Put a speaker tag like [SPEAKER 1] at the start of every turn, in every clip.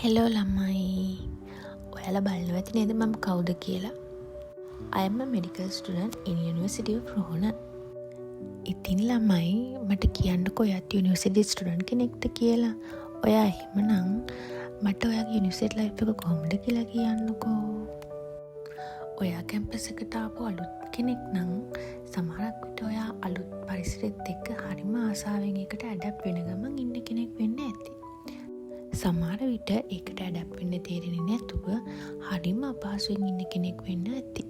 [SPEAKER 1] Hello ළමයි, ඔයාලා බලනවා ඇති නේද මම කවුද කියලා? I am a medical student in University of Rohana. ඉතින් ළමයි මට කියන්නකෝ ඔයත් යුනිවර්සිටි ස්ටුඩන්ට් කෙනෙක්ද කියලා. ඔයා එහෙමනම් මට ඔයාගේ යුනිවර්සිටි ලයිෆ් එක කොහොමද කියලා කියන්නකෝ. ඔයා කැම්පස් එකට ආපු අලුත් කෙනෙක් නම් සමහරක් විට ඔයා අලුත් පරිසරෙත් එක්ක හරිම ආසාවෙන් ඒකට ඇඩැප්ට් වෙන ගමන් ඉන්න කෙනෙක් වෙන්න ඇති. සමහර විට ඒකට ඇඩැප්ට් වෙන්න තේරෙන්නේ නැතුව හරිම අපහසුවෙන් ඉන්න කෙනෙක් වෙන්න ඇති.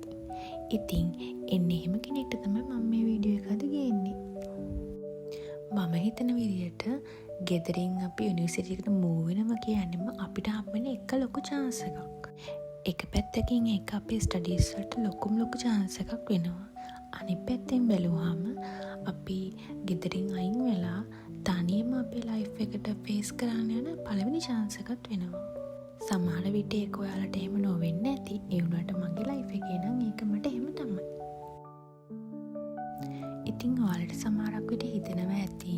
[SPEAKER 1] ඉතින් එන්න එහෙම කෙනෙක්ට තමයි මම මේ වීඩියෝ එක අද ගේන්නේ. මම හිතන විදිහට ගෙදරින් අපි යුනිවර්සිටි එකට මූව් වෙනවා කියන්නේම අපිට හම්බෙන එක ලොකු chance එකක්. එක පැත්තකින් ඒක අපේ ස්ටඩීස් වලට ලොකු chance එකක් වෙනවා. අනිත් පැත්තෙන් බැලුවාම අපි ගෙදරින් අයින් වෙලා තනියම අපේ ලයිෆ් එකට ෆේස් කරන්න යන පළවෙනි chance එකක් වෙනවා. සමහර විට ඒක ඔයාලට එහෙම නොවෙන්න ඇති. ඒ වුණාට මගේ ලයිෆ් එකේ නම් ඒක මට එහෙම තමයි. ඉතින් ඔයාලට සමහරක් විට හිතෙනවා ඇති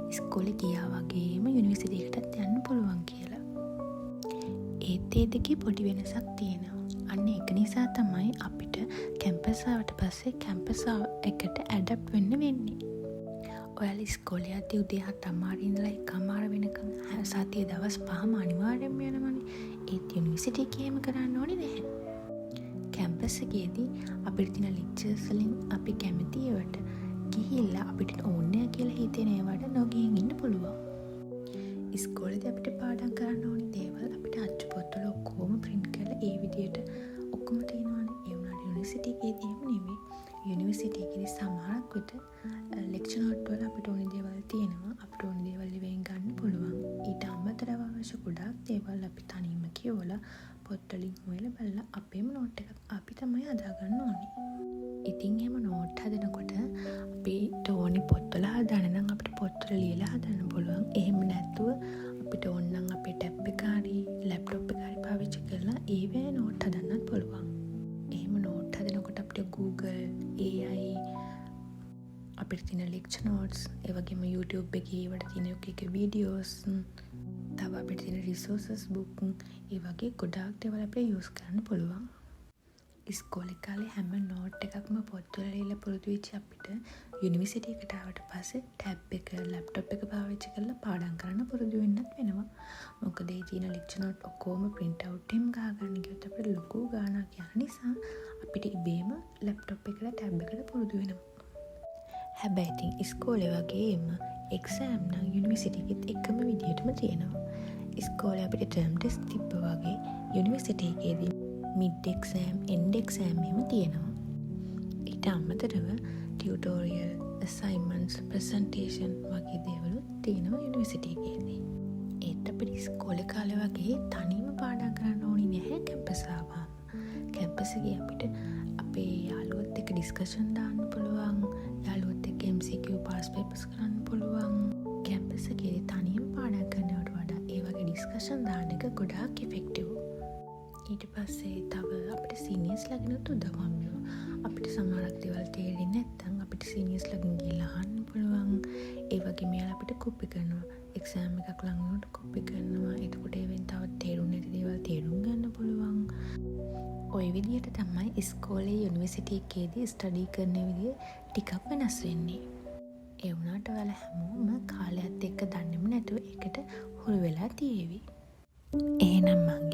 [SPEAKER 1] ඉස්කෝලේ ගියා වගේම යුනිවර්සිටි එකටත් යන්න පුළුවන් කියලා. ඒත් ඒ දෙකේ පොඩි වෙනසක් තියෙනවා. අන්න ඒක නිසා තමයි අපිට කැම්පස් ආවට පස්සේ කැම්පස් එකට ඇඩැප්ට් වෙන්න වෙන්නේ. ඔයාලා ඉස්කෝලේ යද්දී උදේ 7:00 ඉඳලා 1:00 වෙනකන් සතියේ දවස් 5ම අනිවාර්යෙන්ම යනවනේ. ඒත් යුනිවර්සිටි එකේම කරන්න ඕනේ නැහැ. කැම්පස් එකේදී අපිට තියෙන ලෙක්චර්ස් වලින් අපි කැමති ඒවට ගිහිල්ලා අපිට ඕනේ කියලා හිතෙන ඒවට නොගිහින් ඉන්න පුළුවන්. ඉස්කෝලේදී අපිට පාඩම් කරන්න ඕනේ දේවල් අපිට අච්චු පොත්වල ඔක්කොම print කරලා ඒ විදියට ඔක්කොම තියෙනවානේ. ඒ වුණාට යුනිවර්සිටි එකේදී එහෙම නෙවෙයි. යුනිවර්සිටි එකේදී සමහරක් විට ලෙක්චර් නෝට් වල අපිට ඕනේ දේවල් තියෙනවා. අපිට ඕනේ දේවල් ඉවෙන් ගන්න පුළුවන්. ඊට අමතරව අවශ්‍ය ගොඩාක් දේවල් අපි තනියම කියවලා පොත් වලින් හොයලා බලලා අපේම නෝට් එකක් අපි තමයි හදාගන්න ඕනේ. ඉතින් එහෙම නෝට් හදනකොට අපිට ඕනේ පොත්වල හදාන්න නම් අපිට පොත්වල ලියලා හදන්න පුළුවන්. එහෙම නැත්නම් අපිට ඕන නම් අපේ ටැබ් එක හරි ලැප්ටොප් එක හරි පාවිච්චි කරලා ඒවේ නෝට් හදන්නත් පුළුවන්. එහෙම නෝට් හදනකොට අපිට Google, AI, අපිට තියෙන ලෙක්චර් නෝට්ස්, ඒ වගේම YouTube එකේ ඒවට තියෙන එක වීඩියෝස්, තව අපිට තියෙන රිසෝසස් බුක්, ඒ වගේ ගොඩාක් දේවල් අපිට යූස් කරන්න පුළුවන්. ඉස්කෝලේ කාලේ හැම නෝට් එකක්ම පොත්වල ලියලා පුරුදු වෙච්ච අපිට යුනිවර්සිටි එකට ආවට පස්සේ ටැබ් එක, ලැප්ටොප් එක පාවිච්චි කරලා පාඩම් කරන්න පුරුදු වෙන්නත් වෙනවා. මොකද ඒ තියෙන ලෙක්චර් නෝට් ඔක්කොම print out එකෙන් ගහගන්න ගියොත් අපිට ලොකු ගාණක් යන නිසා අපිට ඉබේම ලැප්ටොප් එකට ටැබ් එකට පුරුදු වෙනවා. හැබැයි ඉතින් ඉස්කෝලේ වගේම එක්සෑම් නම් යුනිවර්සිටි එකෙත් එකම විදියටම තියෙනවා. ඉස්කෝලේ අපිට ටර්ම් ටෙස්ට් තිබ්බා වගේ යුනිවර්සිටි එකේදී මිඩ් එක්සෑම්, එන්ඩ් එක්සෑම් එහෙම තියෙනවා. ඊට අමතරව ටියුටෝරියල්, අසයින්මන්ට්ස්, ප්‍රසන්ටේෂන් වගේ දේවලුත් තියෙනවා යුනිවර්සිටි එකේදී. ඒත් අපිට ඉස්කෝලේ කාලේ වගේ තනියම පාඩම් කරන්න ඕනේ නැහැ කැම්පස් ආවම. කැම්පස් එකේ අපිට අපේ යාළුවොත් එක්ක ඩිස්කෂන් දාන්න පුළුවන්. යාළුවොත් එක්ක MCQ පාස් පේපර්ස් කරන්න පුළුවන්. කැම්පස් එකේදී තනියම පාඩම් කරනවට වඩා ඒ වගේ ඩිස්කෂන් දාන්න එක ගොඩාක් ඉෆෙක්ටිව්. ඊට පස්සේ තව අපිට සීනියර්ස් ළඟිනුත් උදව් හම්බෙනවා. අපිට සමහරක් දේවල් තේරෙන්නේ නැත්නම් අපිට සීනියර්ස් ළඟින් ගිහලා අහන්න පුළුවන්. ඒ වගේම යාළුවා අපිට කොපි කරනවා. එක්සෑම් එකක් ළඟ වුණොත් කොපි කරනවා. එතකොට ඒවෙන් තව තේරුන්නේ නැති දේවල් තේරුම් ගන්න පුළුවන්. ওই විදිහට තමයි ඉස්කෝලේ යුනිවර්සිටි එකේදී ස්ටඩි කරන විදිය ටිකක් වෙනස් වෙන්නේ. ඒ වුණාට ඔයාලා හැමෝම කාලයත් එක්ක දන්නේම නැතුව ඒකට හුරු වෙලා තියෙවි. එහෙනම් මං